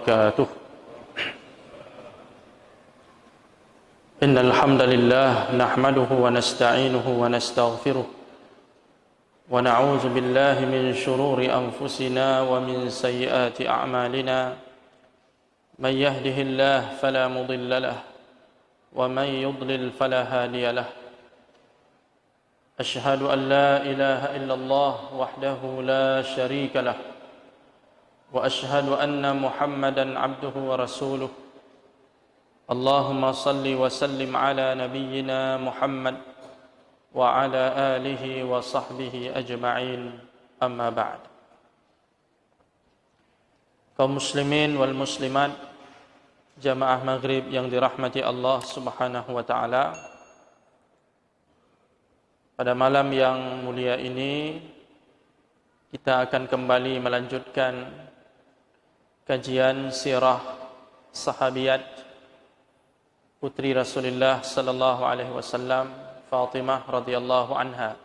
وبركاته. إن الحمد لله نحمده ونستعينه ونستغفره ونعوذ بالله من شرور أنفسنا ومن سيئات أعمالنا. من يهده الله فلا مضل له ومن يضلل فلا هادي له. أشهد أن لا إله إلا الله وحده لا شريك له وأشهد أن محمدا عبده ورسوله. اللهم صل وسلم على نبينا محمد وعلى آله وصحبه أجمعين. أما بعد. Kaum muslimin wal muslimat, jamaah maghrib yang dirahmati Allah subhanahu wa ta'ala, pada malam yang mulia ini kita akan kembali melanjutkan kajian sirah sahabiyat putri Rasulullah sallallahu alaihi wasallam, Fatimah radhiyallahu anha.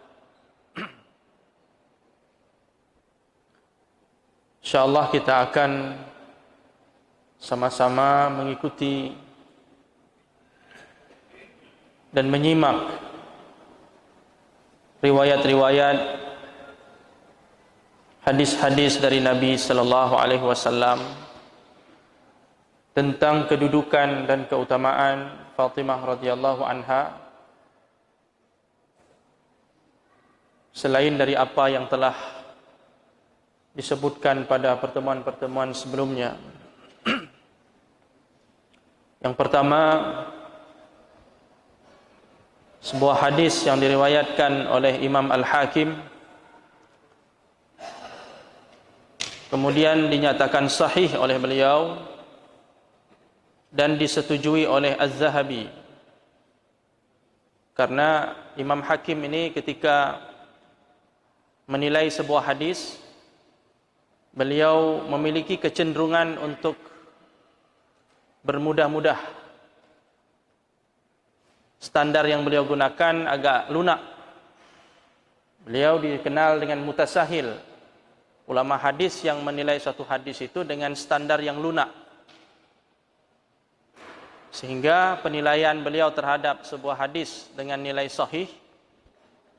Insyaallah kita akan sama-sama mengikuti dan menyimak riwayat-riwayat hadis-hadis dari Nabi sallallahu alaihi wasallam tentang kedudukan dan keutamaan Fatimah radhiyallahu anha, selain dari apa yang telah disebutkan pada pertemuan-pertemuan sebelumnya. Yang pertama, sebuah hadis yang diriwayatkan oleh Imam Al-Hakim, kemudian dinyatakan sahih oleh beliau dan disetujui oleh Az-Zahabi. Karena Imam Hakim ini ketika menilai sebuah hadis, beliau memiliki kecenderungan untuk bermudah-mudah. Standar yang beliau gunakan agak lunak. Beliau dikenal dengan mutasahil. Ulama hadis yang menilai suatu hadis itu dengan standar yang lunak. Sehingga penilaian beliau terhadap sebuah hadis dengan nilai sahih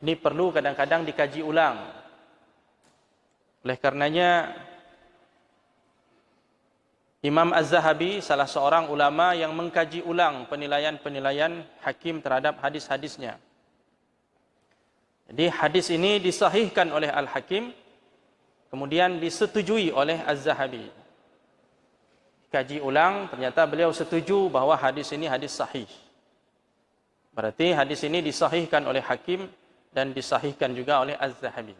ini perlu kadang-kadang dikaji ulang. Oleh karenanya Imam Az-Zahabi salah seorang ulama yang mengkaji ulang penilaian-penilaian Hakim terhadap hadis-hadisnya. Jadi hadis ini disahihkan oleh Al-Hakim, kemudian disetujui oleh Az-Zahabi. Kaji ulang, ternyata beliau setuju bahwa hadis ini hadis sahih. Berarti hadis ini disahihkan oleh Hakim dan disahihkan juga oleh Az-Zahabi.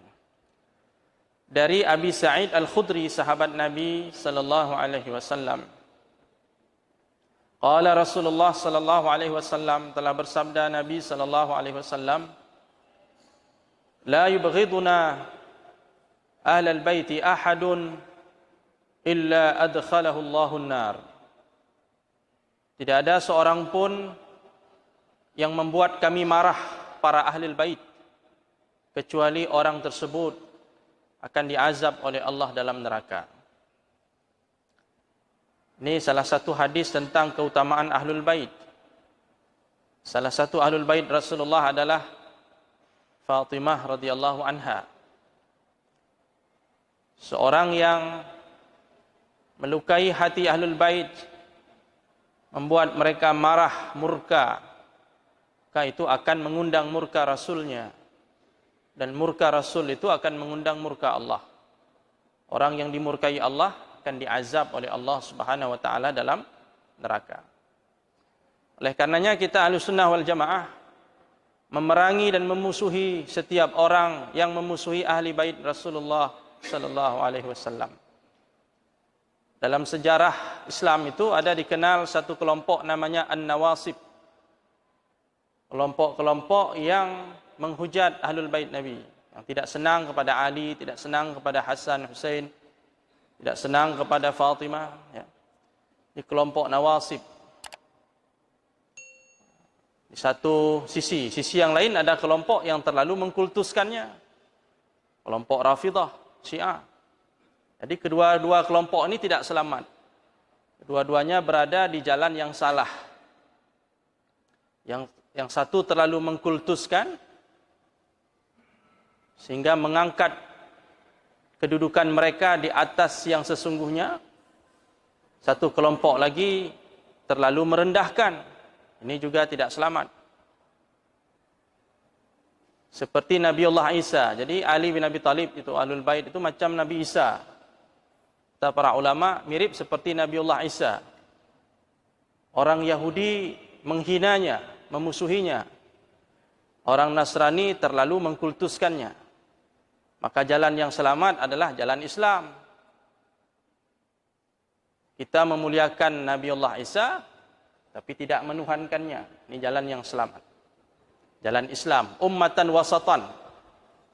Dari Abi Sa'id Al-Khudri, sahabat Nabi sallallahu alaihi wasallam. Qala Rasulullah sallallahu alaihi wasallam, telah bersabda Nabi sallallahu alaihi wasallam, la yubghiduna ahlal baiti ahadun illa adkhalahu Allahun nar. Tidak ada seorang pun yang membuat kami marah para ahlul bait kecuali orang tersebut akan diazab oleh Allah dalam neraka. Ini salah satu hadis tentang keutamaan ahlul bait. Salah satu ahlul bait Rasulullah adalah Fatimah radhiyallahu anha. Seorang yang melukai hati ahlul bait, membuat mereka marah, murka, maka itu akan mengundang murka Rasulnya. Dan murka Rasul itu akan mengundang murka Allah. Orang yang dimurkai Allah akan diazab oleh Allah subhanahu wa ta'ala dalam neraka. Oleh karenanya kita Ahlussunnah wal Jamaah memerangi dan memusuhi setiap orang yang memusuhi ahli bait Rasulullah sallallahu alaihi wasallam. Dalam sejarah Islam itu ada dikenal satu kelompok namanya An-Nawasib. Kelompok-kelompok yang menghujat ahlul bait Nabi, yang tidak senang kepada Ali, tidak senang kepada Hasan, Husain, tidak senang kepada Fatimah, ya. Di kelompok Nawasib. Di satu sisi yang lain ada kelompok yang terlalu mengkultuskannya, kelompok Rafidah, Syiah. Jadi kedua-dua kelompok ini tidak selamat. Kedua-duanya berada di jalan yang salah. Yang satu terlalu mengkultuskan sehingga mengangkat kedudukan mereka di atas yang sesungguhnya. Satu kelompok lagi terlalu merendahkan. Ini juga tidak selamat. Seperti Nabiullah Isa. Jadi Ali bin Abi Thalib itu Ahlul Bait itu macam Nabi Isa. Kata para ulama mirip seperti Nabiullah Isa. Orang Yahudi menghinanya, memusuhinya. Orang Nasrani terlalu mengkultuskannya. Maka jalan yang selamat adalah jalan Islam. Kita memuliakan Nabiullah Isa tapi tidak menuhankannya. Ini jalan yang selamat. Jalan Islam, ummatan wasatan.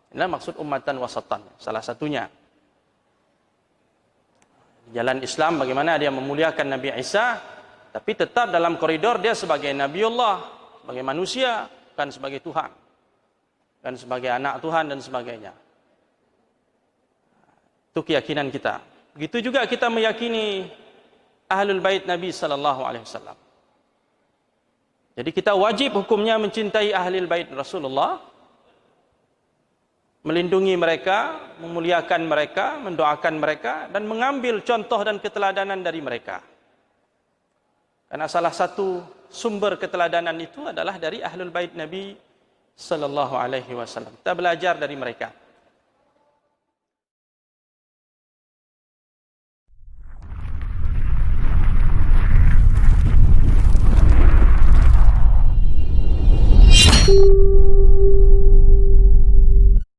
Inilah maksud ummatan wasatan. Salah satunya. Jalan Islam bagaimana dia memuliakan Nabi Isa, tapi tetap dalam koridor dia sebagai Nabiullah, sebagai manusia, bukan sebagai Tuhan. Bukan sebagai anak Tuhan dan sebagainya. Itu keyakinan kita. Begitu juga kita meyakini Ahlul Bait Nabi SAW. Jadi kita wajib hukumnya mencintai Ahlul Bait Rasulullah, melindungi mereka, memuliakan mereka, mendoakan mereka, dan mengambil contoh dan keteladanan dari mereka. Karena salah satu sumber keteladanan itu adalah dari Ahlul Bait Nabi SAW. Kita belajar dari mereka.